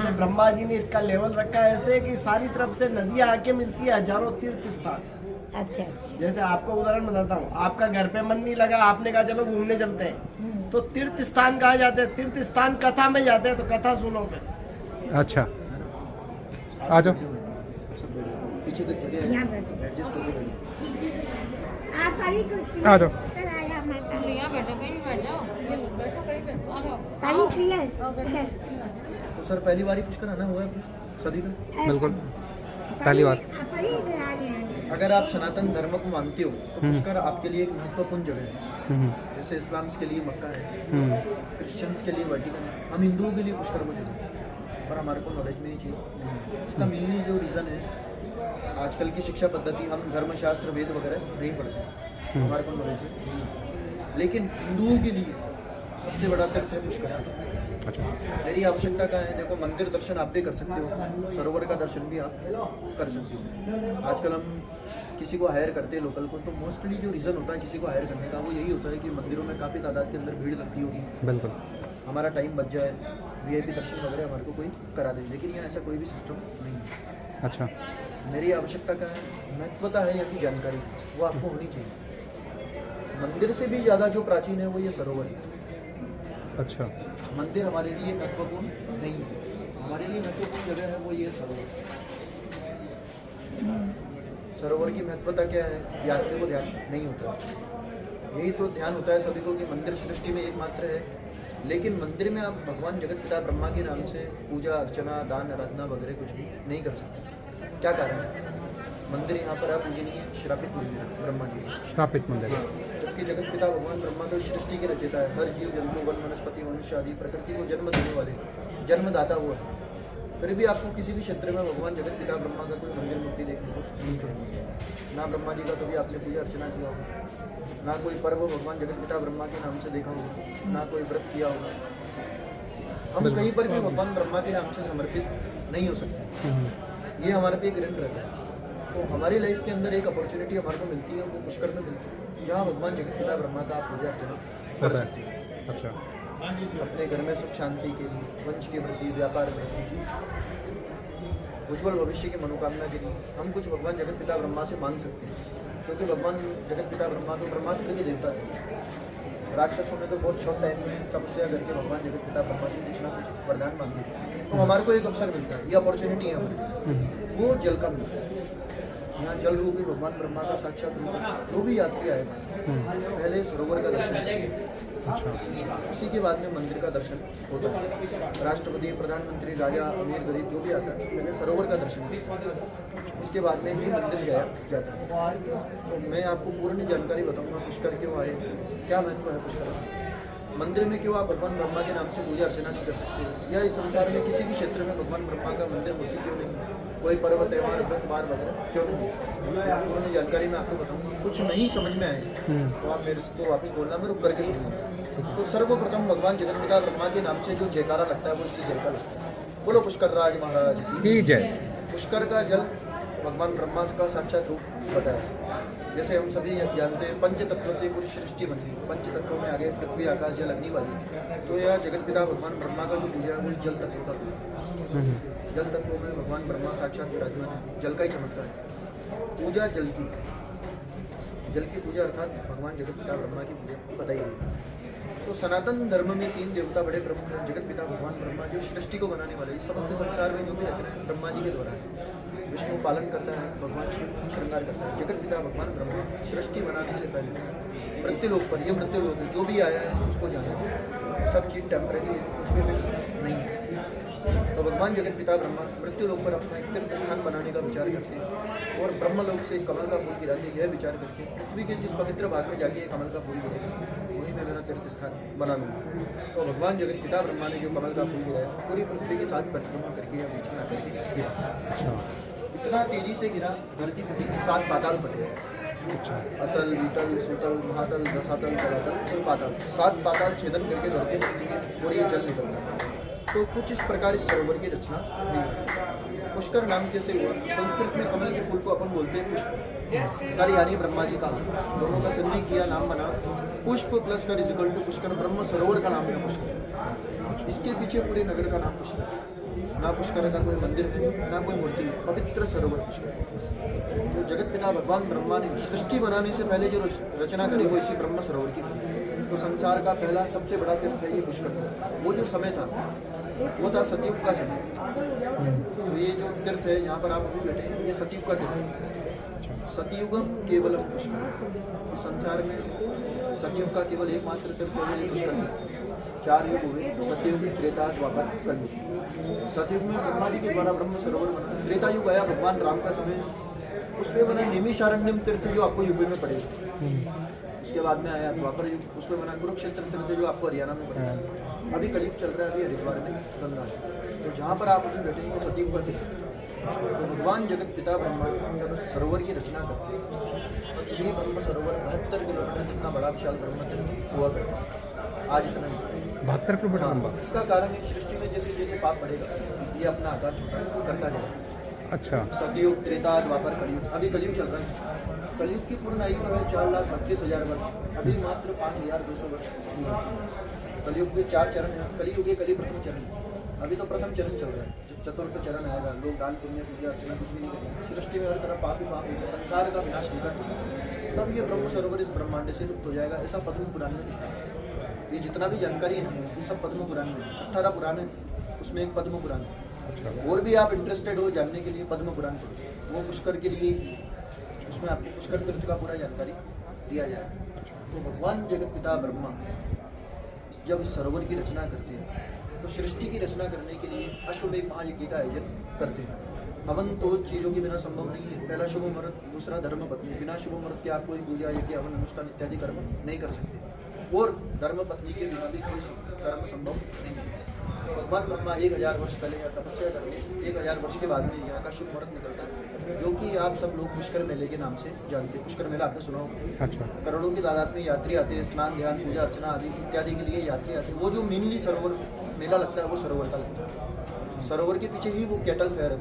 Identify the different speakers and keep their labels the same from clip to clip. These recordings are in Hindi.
Speaker 1: जैसे ब्रह्मा जी ने इसका लेवल रखा है ऐसे कि सारी तरफ से नदियां आके मिलती है, हजारों तीर्थ स्थान।
Speaker 2: अच्छा अच्छा।
Speaker 1: जैसे आपको उदाहरण बताता हूँ, आपका घर पे मन नहीं लगा, आपने कहा चलो घूमने चलते हैं, तो तीर्थ स्थान कहाँ जाते हैं? तीर्थ स्थान कथा में जाते हैं, तो कथा सुनोगे।
Speaker 3: अच्छा, आ जाओ।
Speaker 4: पीछे तक जगह
Speaker 2: यहाँ बैठो।
Speaker 4: एडजस्ट हो गई।
Speaker 2: आप परी को
Speaker 3: आ जाओ।
Speaker 2: कराया माता।
Speaker 5: यहाँ बैठो, कहीं बैठ जाओ, ये लोग बैठो कहीं पे, आ जाओ।
Speaker 2: परी क्लियर।
Speaker 4: तो सर पहली बार ही पुष्कर आना हुआ है सभी का?
Speaker 3: बिल्कुल पहली बार।
Speaker 2: परी करा रहे हैं।
Speaker 4: अगर आप सनातन धर्म को मानते हो तो पुष्कर आपके लिए एक महत्वपूर्ण जगह है।
Speaker 3: हम्म,
Speaker 4: जैसे इस्लाम्स के लिए मक्का है,
Speaker 3: हम्म,
Speaker 4: क्रिश्चियंस के लिए वेटिकन है, हम हिंदुओं के लिए पुष्कर को जगह है, पर हमारे को नॉलेज में ही चाहिए। इसका मेनली जो रीज़न है, आजकल की शिक्षा पद्धति, हम धर्मशास्त्र वेद वगैरह नहीं पढ़ते, हमारे को नॉलेज है, लेकिन हिंदुओं के लिए सबसे बड़ा तथ्य है पुष्कर।
Speaker 3: अच्छा,
Speaker 4: मेरी आवश्यकता क्या है? देखो, मंदिर दर्शन आप भी कर सकते हो, सरोवर का दर्शन भी आप कर सकते हो। आजकल हम किसी को हायर करते हैं लोकल को, तो मोस्टली जो रीज़न होता है किसी को हायर करने का वो यही होता है कि मंदिरों में काफ़ी तादाद के अंदर भीड़ लगती होगी,
Speaker 3: बिल्कुल।
Speaker 4: हमारा टाइम बच जाए, वीआईपी दर्शन वगैरह हमारे को कोई करा दे। लेकिन यहाँ ऐसा कोई भी सिस्टम नहीं है।
Speaker 3: अच्छा,
Speaker 4: मेरी आवश्यकता क्या है? महत्वता है यहाँ की जानकारी, वो आपको होनी चाहिए। मंदिर से भी ज़्यादा जो प्राचीन है वो ये सरोवर है।
Speaker 3: अच्छा,
Speaker 4: मंदिर हमारे लिए महत्वपूर्ण नहीं है, हमारे लिए महत्वपूर्ण जगह है वो ये सरोवर। सरोवर की महत्वता क्या है? यात्री को ध्यान नहीं होता, यही तो ध्यान होता है सभी को कि मंदिर सृष्टि में एकमात्र है, लेकिन मंदिर में आप भगवान जगत पिता ब्रह्मा के नाम से पूजा अर्चना दान आराधना वगैरह कुछ भी नहीं कर सकते। क्या कारण है? मंदिर यहाँ पर आप पूजनीय श्रापित मंदिर है ब्रह्मा जी,
Speaker 3: श्रापित मंदिर।
Speaker 4: जबकि जगत पिता भगवान ब्रह्मा तो सृष्टि के रचयिता है, हर जीव जंतु वन वनस्पति मनुष्य आदि प्रकृति को जन्म देने वाले जन्मदाता हुआ है। फिर भी आपको किसी भी क्षेत्र में भगवान जगत पिता ब्रह्मा का कोई मंदिर मूर्ति देखने को नहीं मिलेगी। ना ब्रह्मा जी का कभी आपने पूजा अर्चना किया होगा, ना कोई पर्व भगवान जगत पिता ब्रह्मा के नाम से देखा होगा, ना कोई व्रत किया होगा। हम कहीं पर भी भगवान ब्रह्मा के नाम से समर्पित नहीं हो सकते, ये हमारे पे एक ऋण रहता है। तो हमारी लाइफ के अंदर एक अपॉर्चुनिटी हमारे को मिलती है, वो पुष्कर में मिलती है, जहाँ भगवान जगत पिता ब्रह्मा का आप पूजा अर्चना कर सकते हैं।
Speaker 3: अच्छा,
Speaker 4: अपने घर में सुख शांति के लिए, वंश की वृद्धि, व्यापार वृद्धि, उज्जवल भविष्य की मनोकामना के लिए हम कुछ भगवान जगत पिता ब्रह्मा से मांग सकते हैं, क्योंकि भगवान जगत पिता ब्रह्मा तो ब्रह्मास्त्र के देवता है। राक्षसों ने तो बहुत शॉर्ट टाइम में तपस्या करके भगवान जगत पिता ब्रह्मा से कुछ ना कुछ वरदान मांगे, तो हमारे को एक अवसर मिलता है, ये अपॉर्चुनिटी है हमारी, वो जल का मिलता है। यहाँ जल रूपी भगवान ब्रह्मा का साक्षात रूप है। जो भी यात्री आएगा पहले सरोवर का दर्शन करेंगे, उसी के बाद में मंदिर का दर्शन होता है। राष्ट्रपति, प्रधानमंत्री, राजा, अमीर, गरीब जो भी आता है पहले सरोवर का दर्शन करता है, उसके बाद में ही मंदिर जाता है। तो मैं आपको पूर्ण जानकारी बताऊंगा पुष्कर क्यों आए, क्या महत्व है पुष्कर का, मंदिर में क्यों आप भगवान ब्रह्मा के नाम से पूजा अर्चना नहीं कर सकते, या इस संसार में किसी भी क्षेत्र में भगवान ब्रह्मा का मंदिर मूर्ति क्यों नहीं, कोई पर्व त्यौहार व्रतवार वगैरह क्यों नहीं। पूर्ण जानकारी मैं आपको बताऊंगा। कुछ नहीं समझ में आए तो आप मेरे को वापस बोलना, मैं रुक करके सुनूंगा। तो सर्वप्रथम भगवान जगत पिता ब्रह्मा के नाम से जो जयकारा लगता है वो इसी जय का लगता है। बोलो पुष्कर राज महाराज
Speaker 3: की जय।
Speaker 4: पुष्कर का जल भगवान ब्रह्मा का साक्षात रूप बताया। जैसे हम सभी जानते हैं पंच तत्व से पूरी सृष्टि बनी, पंच तत्वों में आगे पृथ्वी आकाश जल अग्नि वाली, तो यह जगत पिता भगवान ब्रह्मा का जो पूजा है वो जल तत्व का पूजा। जल तत्व में भगवान ब्रह्मा साक्षात विराजमान है, जल का ही चमत्कार है। पूजा जल की पूजा अर्थात भगवान जगत पिता ब्रह्मा की पूजा बताई गई। तो सनातन धर्म में 3 देवता बड़े प्रमुख हैं, जगत पिता भगवान ब्रह्मा जो सृष्टि को बनाने वाले, इस समस्त संसार में जो भी रचना है ब्रह्मा जी के द्वारा है। विष्णु पालन करता है, भगवान शिव श्रृंगार करता है, जगत पिता भगवान ब्रह्मा सृष्टि बनाने से पहले मृत्युलोक पर, ये मृत्युलोक है, जो भी आया है उसको जाना है, सब चीज़ टेम्परेरी है, कुछ भी फिक्स नहीं है। तो भगवान जगत पिता ब्रह्मा मृत्युलोक पर अपना एक तीर्थ स्थान बनाने का विचार करते हैं, और ब्रह्मलोक से कमल का फूल गिराते, यह विचार करके पृथ्वी के जिस पवित्र भाग में जाके कमल का फूल गिरेगा वही मैं मेरा तीर्थ स्थान बना लूँगा। तो भगवान जगत पिता ब्रह्मा ने जो कमल का फूल गिराया पूरी पृथ्वी के साथ परिक्रमा करके या बीच में आकर के गिरा। इतना तेजी से गिरा, धरती फटी, 7 पाताल फटे, अतल, वितल, सुतल, महातल, रसातल, तलातल और पाताल, 7 पाताल छेदन करके धरती फटती है और ये जल निकलता है। तो कुछ इस प्रकार इस सरोवर की रचना हुई। पुष्कर नाम कैसे हुआ? संस्कृत में कमल के फूल को अपन बोलते हैं पुष्प, कर यानी ब्रह्मा जी का, दोनों का संधि किया, नाम बना पुष्प प्लस कर इक्वल टू पुष्कर। ब्रह्म सरोवर का नाम है पुष्कर, इसके पीछे पूरे नगर का नाम पुष्कर। ना पुष्कर का कोई मंदिर है, ना कोई मूर्ति है, पवित्र सरोवर पुष्कर। तो जगत पिता भगवान ब्रह्मा ने सृष्टि बनाने से पहले जो रचना करी वो इसी ब्रह्म सरोवर की। तो संसार का पहला सबसे बड़ा तीर्थ है ये पुष्कर। वो जो समय था वो था सतयुग का समय। तो ये जो तीर्थ है यहाँ पर आप अभी बैठे हैं, ये सतयुग का तीर्थ है। सतयुगम केवलम पुष्कर। इस संसार में सतयुग का केवल एकमात्र तीर्थ है ये पुष्कर। 4 युग हुए, सतयुग, त्रेता, द्वापर, कलयुग। सतयुग में ब्रह्मा जी के द्वारा ब्रह्म सरोवर बना। त्रेता युग आया भगवान राम का समय, उसमें बना निमिषारण्यम तीर्थ जो आपको यूपी में पड़ेगा। उसके बाद में आया द्वापर युग, उसमें बना कुरुक्षेत्र तीर्थ जो आपको हरियाणा में पड़ेगा। अभी कलयुग चल रहा है, अभी हरिद्वार में गंगा है। तो जहाँ पर आप अभी बैठे हैं सतयुग का तीर्थ। तो भगवान जगत पिता ब्रह्मा जब सरोवर की रचना करते हैं तो ये ब्रह्म सरोवर 72 किलोमीटर जितना बड़ा विशाल ब्रह्म तीर्थ हुआ करता है। आज इतना नहीं,
Speaker 3: 72 किलोमीटर लंबा।
Speaker 4: इसका कारण है सृष्टि में जैसे जैसे पाप बढ़ेगा ये अपना आकार छोटा करता जाएगा।
Speaker 3: अच्छा,
Speaker 4: सतयुग, त्रेता, द्वापर, कलयुग। अभी कलयुग चल रहा है। कलयुग की पूर्ण आयु है 4,32,000 वर्ष। अभी मात्र 5,200 वर्ष हुआ। कलयुग के 4 चरण हैं। कलयुग कली प्रथम चरण। अभी तो प्रथम चरण चल रहा है। जब चतुर्थ चरण आएगा लोग दान पुण्य पूजा अर्चना कुछ भी नहीं करेंगे। सृष्टि में हर तरफ पाप ही पाप होगा, संसार का विनाश निकट होगा। तब ये ब्रह्म सरोवर इस ब्रह्मांड से लुप्त हो जाएगा। ऐसा पद्म पुराण में लिखा है। ये जितना भी जानकारी है ना ये सब पद्म पुराण में 18 पुराण है, उसमें एक पद्म पुराण है। अच्छा, और भी आप इंटरेस्टेड हो जानने के लिए पद्म पुराण पढ़ो, वो पुष्कर के लिए, उसमें आपको पुष्कर तीर्थ का पूरा जानकारी दिया जाए। तो भगवान जगत पिता ब्रह्मा जब इस सरोवर की रचना करते हैं तो सृष्टि की रचना करने के लिए अश्वमेघ महायज्ञ का आयोजन करते हैं। हवन तो चीज़ों के बिना संभव नहीं है। पहला शुभ मुहूर्त, दूसरा धर्म पत्नी। बिना शुभ मुहूर्त के आप कोई पूजा यज्ञ हवन अनुष्ठान इत्यादि कर्म नहीं कर सकते, और धर्म पत्नी के बिना भी कोई कर्म संभव नहीं है। तो भगवान ब्रह्मा 1000 वर्ष पहले यहाँ तपस्या करके 1000 वर्ष के बाद में यहाँ का शुभ मुहूर्त निकलता है, जो कि आप सब लोग पुष्कर मेले के नाम से जानते हैं। पुष्कर मेला आपने सुना होगा।
Speaker 3: अच्छा,
Speaker 4: करोड़ों की तादाद में यात्री आते हैं, स्नान ध्यान पूजा अर्चना आदि इत्यादि के लिए यात्री आते हैं। वो जो मेनली सरोवर मेला लगता है वो सरोवर का लगता है। सरोवर के पीछे ही वो कैटल फेयर है,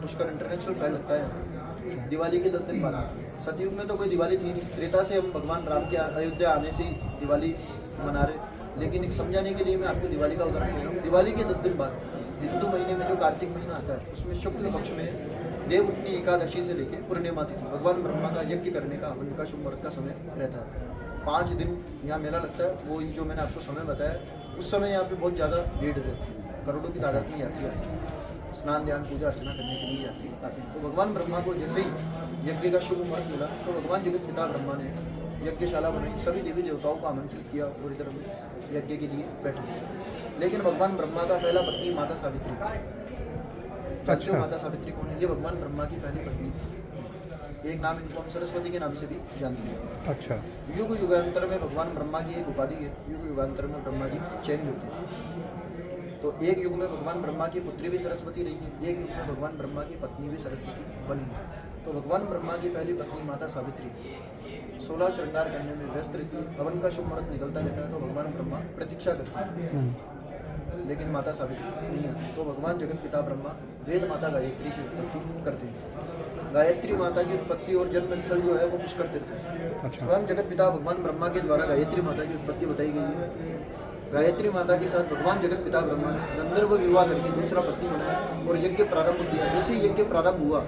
Speaker 4: पुष्कर इंटरनेशनल फेयर लगता है दिवाली के 10 दिन बाद। सतयुग में तो कोई दिवाली थी नहीं। त्रेता से हम भगवान राम के अयोध्या आने से दिवाली मना रहे, लेकिन एक समझाने के लिए मैं आपको दिवाली का उदाहरण दे रहा हूँ। दिवाली के 10 दिन बाद हिंदू महीने में जो कार्तिक महीना आता है उसमें शुक्ल पक्ष में देवउठनी एकादशी से लेकर पूर्णिमा तिथि भगवान ब्रह्मा का यज्ञ करने का हवन का शुभ मुहूर्त का समय रहता है। 5 दिन यहाँ मेला लगता है। वो जो मैंने आपको समय बताया उस समय यहाँ पे बहुत ज़्यादा भीड़ रहती है, करोड़ों की तादाद में यात्री आते हैं, स्नान ध्यान पूजा अर्चना करने के लिए यात्री आते हैं। तो भगवान ब्रह्मा को जैसे ही यज्ञ का शुभ मुहूर्त मिला तो भगवान जगत पिता ब्रह्मा ने यज्ञशाला बनाई, सभी देवी देवताओं को आमंत्रित किया पूरी तरह में यज्ञ के लिए बैठे। लेकिन भगवान ब्रह्मा का पहला पत्नी माता सावित्री। अच्छा, माता सावित्री कौन है? ये भगवान ब्रह्मा की पहली पत्नी थी। एक नाम इनको हम सरस्वती के नाम से भी जानते हैं।
Speaker 3: अच्छा,
Speaker 4: युग युगांतर में भगवान ब्रह्मा की एक उपाधि है। युग युगांतर में ब्रह्मा जी चेंज होते हैं। तो एक युग में भगवान ब्रह्मा की पुत्री भी सरस्वती रही है, एक युग में भगवान ब्रह्मा की पत्नी भी सरस्वती बनी है। तो भगवान ब्रह्मा की पहली पत्नी माता सावित्री 16 श्रृंगार करने में व्यस्त रहती है। हवन का शुभ मुहूर्त निकलता रहता है तो भगवान ब्रह्मा प्रतीक्षा करते हैं, लेकिन माता सावित्री नहीं आती। तो भगवान जगत पिता ब्रह्मा वेद माता गायत्री की उत्पत्ति करते हैं। गायत्री माता की उत्पत्ति और जन्म स्थल जो है वो पुष्कर तीर्थ है।
Speaker 3: अच्छा,
Speaker 4: स्वयं जगत पिता भगवान ब्रह्मा के द्वारा गायत्री माता की उत्पत्ति बताई गई है। गायत्री माता के साथ भगवान जगत पिता ब्रह्मा ने गंधर्व विवाह करके दूसरा पत्नी बनाया और यज्ञ प्रारंभ किया। जैसे ही यज्ञ प्रारंभ हुआ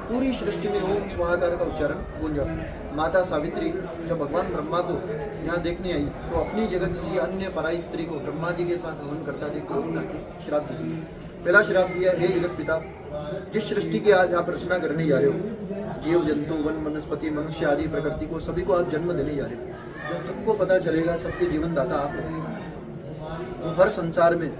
Speaker 4: पूरी सृष्टि में ओम स्वाहाकार का उच्चारण गूंजा। माता सावित्री जब भगवान ब्रह्मा को यहाँ देखने आई तो अपनी जगह किसी अन्य पराई स्त्री को ब्रह्मा जी के साथ हवन करता देख क्रोध करके श्राप दिया। पहला श्राप दिया, हे जगत पिता, जिस सृष्टि की आज आप रचना करने जा रहे हो, जीव जंतु वन वनस्पति मनुष्य आदि प्रकृति को सभी को आप जन्म देने जा रहे हो। जब सबको पता चलेगा सबके जीवन दाता आप हो, तो हर संसार में,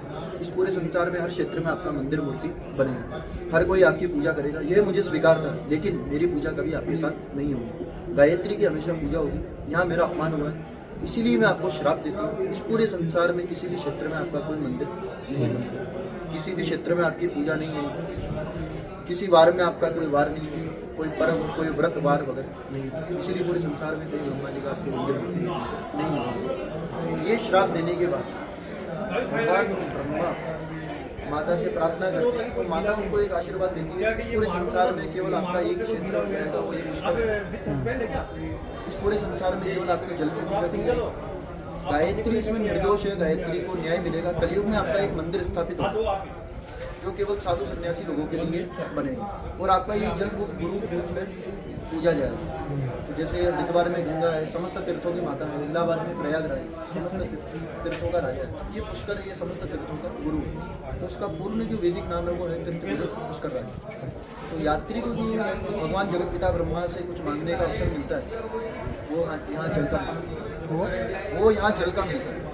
Speaker 4: इस पूरे संसार में हर क्षेत्र में आपका मंदिर मूर्ति बनेगा, हर कोई आपकी पूजा करेगा। यह मुझे स्वीकार था, लेकिन मेरी पूजा कभी आपके साथ नहीं होगी। गायत्री की हमेशा पूजा होगी। यहाँ मेरा अपमान हुआ है, इसीलिए मैं आपको श्राप देती हूँ। इस पूरे संसार में किसी भी क्षेत्र में आपका कोई मंदिर नहीं बनेगा, किसी भी क्षेत्र में आपकी पूजा नहीं होगी, किसी वार में आपका कोई वार नहीं है, कोई पर्व कोई व्रत वार वगैरह नहीं। इसीलिए पूरे संसार में कहीं ब्रह्मा जी का आपके मंदिर नहीं होगा। ये श्राप देने के बाद भगवान ब्रह्मा माता से प्रार्थना करते हैं, तो माता उनको एक आशीर्वाद देती है, इस पूरे संसार में केवल आपका एक क्षेत्र रहेगा, वो ये पुष्कर। इस पूरे संसार में केवल आपके जल की पूजा की जाएगी। गायत्री इसमें निर्दोष है, गायत्री को न्याय मिलेगा। कलयुग में आपका एक मंदिर स्थापित होगा, जो केवल साधु सन्यासी लोगों के लिए बने और आपका ये जल गुरु के रूप में पूजा जाएगा। तो जैसे हरिद्वार में गंगा है, समस्त तीर्थों की माता है, इलाहाबाद में प्रयागराज समस्त तीर्थों का राजा है, ये पुष्कर ये समस्त तीर्थों का गुरु है। तो उसका पूर्ण जो वैदिक नाम है वो है तीर्थ गुरु पुष्कर राज। तो यात्री को जो भगवान जगत पिता ब्रह्मा से कुछ मांगने का अवसर मिलता है वो यहाँ जल का वो यहाँ जल का मिलता है।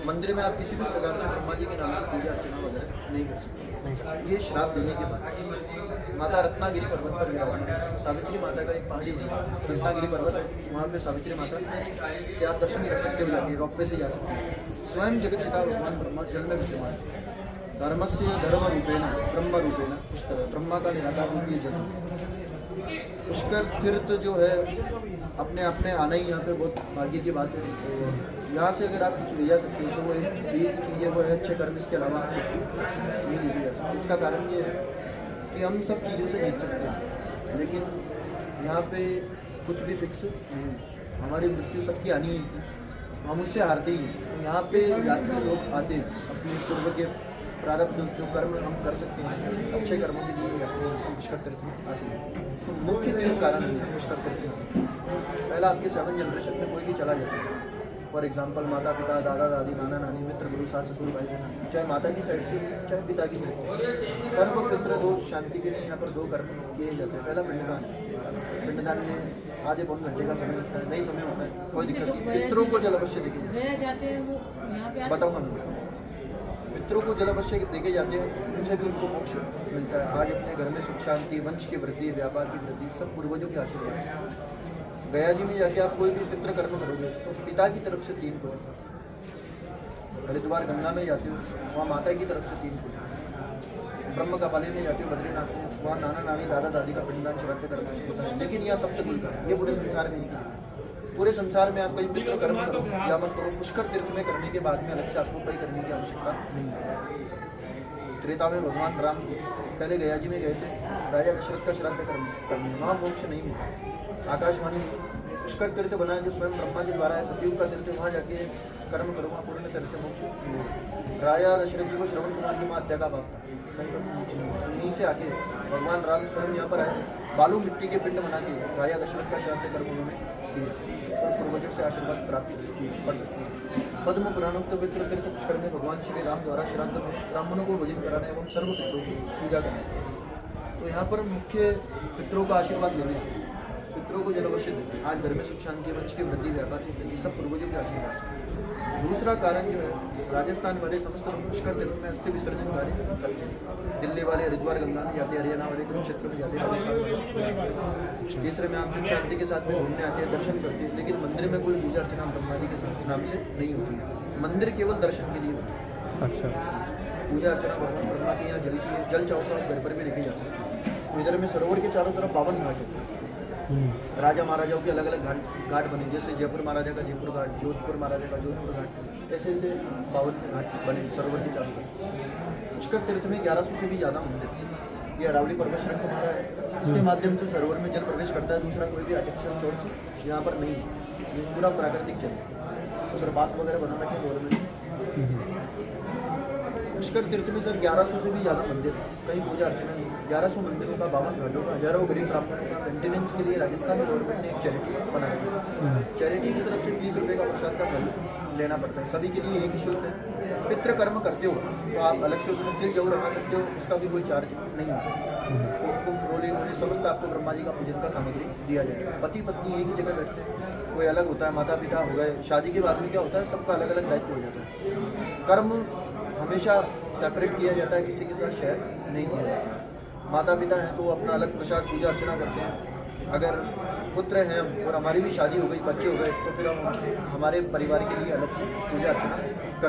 Speaker 4: मंदिर में आप किसी भी प्रकार से ब्रह्मा जी के नाम से पूजा अर्चना वगैरह नहीं कर सकते। ये श्राप देने के बाद माता रत्नागिरी पर्वत पर विराजमान सावित्री माता का एक पहाड़ी है, रत्नागिरी पर्वत है, वहाँ पे सावित्री माता के आप दर्शन कर सकते हो, जाके रॉप पे से जा सकते हैं। स्वयं जगत पिता भगवान ब्रह्मा जल में विद्यमान है। धर्मस्य धर्म रूपेण ब्रह्म रूपेण पुष्कर, ब्रह्मा का निराकार रूप ये जल। पुष्कर तीर्थ जो है अपने आप में आना ही यहाँ पे बहुत भाग्य की बात है। तो यहाँ से अगर आप कुछ ले जा सकते हो तो वो एक चीज़ है, वो है अच्छे कर्म, इसके अलावा कुछ भी नहीं लेके जा सकते। इसका कारण ये है कि हम सब चीज़ों से जीत सकते हैं, लेकिन यहाँ पे कुछ भी फिक्स नहीं। हमारी मृत्यु सबकी आनी है, हम उससे हारते ही हैं। यहाँ पे यात्री लोग आते हैं अपने पूर्व के प्रारब्ध जो कर्म हम कर सकते हैं, अच्छे कर्मों के लिए हम पुष्कर तीर्थ में आते हैं। तो मुख्य तीन कारण है पुष्कर तीर्थ में। पहला, आपके 7 जनरेशन में कोई भी चला जाता है, फॉर एग्जाम्पल माता पिता दादा दादी नाना नानी मित्र गुरु सास ससुर भाई बहन, चाहे माता की साइड से चाहे पिता की साइड से, सर्व पितृ दोष शांति के लिए यहाँ पर 2 कर्म किए जाते हैं। पहला पिंडदान। पिंडदान में आधे पौन घंटे का समय लगता है, नहीं समय होता है, कोई दिक्कत नहीं। पितरों को जल अवश्य देखे
Speaker 5: जाते हैं वो यहाँ पे
Speaker 4: बताऊँगा मैं। पितरों को जल अवश्य देके जाते हैं, उनसे भी उनको मोक्ष मिलता है। आज अपने घर में सुख शांति, वंश की वृद्धि, व्यापार की वृद्धि सब पूर्वजों के आशीर्वाद से। गया जी में जाके आप कोई भी पितृ कर्म करोगे तो पिता की तरफ से 3 करोगे। हरिद्वार गंगा में जाते हो वहाँ माता की तरफ से 3 करोगे। ब्रह्म कपाली में जाते हो बद्रीनाथ में, वहाँ नाना नानी दादा दादी का पिंडदान श्राद्ध कर्म होता है। लेकिन यह सप्तकुल का, ये पूरे संसार में नहीं। पूरे संसार में आप कहीं पितृ कर्म करो या मत करो, पुष्कर तीर्थ में करने के बाद में अलग से आपको कहीं करने की आवश्यकता नहीं है। त्रेता में भगवान राम पहले गया जी में गए थे, राजा दशरथ का श्राद्ध करने, वहाँ मोक्ष नहीं मिला। आकाशवाणी पुष्कर तीर्थ बनाया जो स्वयं ब्रह्मा जी द्वारा है, सतयुग का तीर्थ, वहाँ जाके कर्म करो, वहाँ पूर्ण तरह से मोक्ष मिलेगा। राजा दशरथ जी को श्रवण कुमार की माँ हत्या का पाप था, कहीं पर मोक्ष नहीं मिला। यहीं से आके भगवान राम स्वयं यहाँ पर आए, बालू मिट्टी के पिंड बना के राजा दशरथ का श्राद्ध कर्म उन्होंने किए और पूर्वजों से आशीर्वाद प्राप्त कर सकते हैं। पद्म पुराणोक्त पितृ तीर्थ पुष्कर में भगवान श्री राम द्वारा श्राद्ध में ब्राह्मणों को भोजन कराना एवं सर्व पितरों की पूजा करना। तो यहाँ पर मुख्य पितरों का आशीर्वाद लेने, पितरों को जल अवश्य देते हैं। आज घर में सुख शांति, वंश की वृद्धि, व्यापार की वृद्धि सब पूर्वजों के आशीर्वाद से। दूसरा कारण जो है, राजस्थान वाले समस्त लोग पुष्कर तीर्थ में अस्थि विसर्जन कार्य करते हैं। दिल्ली वाले हरिद्वार गंगा में जाते हैं, हरियाणा वाले कुरुक्षेत्र में जाते हैं, राजस्थान वाले। तीसरे में आप सुख शांति के साथ में घूमने आते हैं, दर्शन करते हैं, लेकिन मंदिर में कोई पूजा अर्चना ब्रह्मा जी के नाम से नहीं होती है। मंदिर केवल दर्शन के लिए होता है।
Speaker 3: अच्छा,
Speaker 4: पूजा अर्चना भगवान ब्रह्मा के यहाँ जल की है। जल चाहो तो आप घर पर भी लेके जा सकते हैं। तो इधर में सरोवर के चारों तरफ 52 घाट होते हैं। राजा महाराजाओं के अलग अलग घाट बने, जैसे जयपुर महाराजा का जयपुर घाट, जोधपुर महाराजा का जोधपुर घाट, ऐसे ऐसे 52 घाट बने सरोवर के चारों तरफ। पुष्कर तीर्थ में 1100 से भी ज़्यादा मंदिर। ये अरावली पर्वत श्रृंग हमारा है, इसके माध्यम से सरोवर में जल प्रवेश करता है। दूसरा कोई भी आर्टिफिशियल सोर्स यहाँ पर नहीं है, ये पूरा प्राकृतिक जल है। तो बात वगैरह बना रखे गवर्नमेंट। पुष्कर तीर्थ में सर 1100 से भी ज़्यादा मंदिर है, कहीं पूजा अर्चना नहीं। 1100 मंदिरों का, 52 घाटों का, हजारों गरीब ब्राह्मणों का मेंटेनेंस के लिए राजस्थान गवर्नमेंट ने एक चैरिटी बनाई है। चैरिटी की तरफ से 20 रुपये का प्रसाद का फल लेना पड़ता है, सभी के लिए एक ही शुल्क है। पितृ कर्म करते हो तो आप अलग से उसमें तिल जरूर रखा सकते हो, उसका भी कोई चार्ज नहीं होता। कुमकुम रोले वोले समस्त आपको ब्रह्मा जी का पूजन का सामग्री दिया जाएगा। पति पत्नी एक ही जगह बैठते हैं, कोई अलग होता है, माता पिता हो गए। शादी के बाद में क्या होता है, सबका अलग अलग दायित्व हो जाता है। कर्म हमेशा सेपरेट किया जाता है, किसी के साथ शेयर नहीं किया जाता। माता पिता हैं तो अपना अलग प्रसाद पूजा अर्चना करते हैं। अगर पुत्र हैं और हमारी भी शादी हो गई, बच्चे हो गए, तो फिर हम हमारे परिवार के लिए अलग से पूजा अर्चना करते हैं।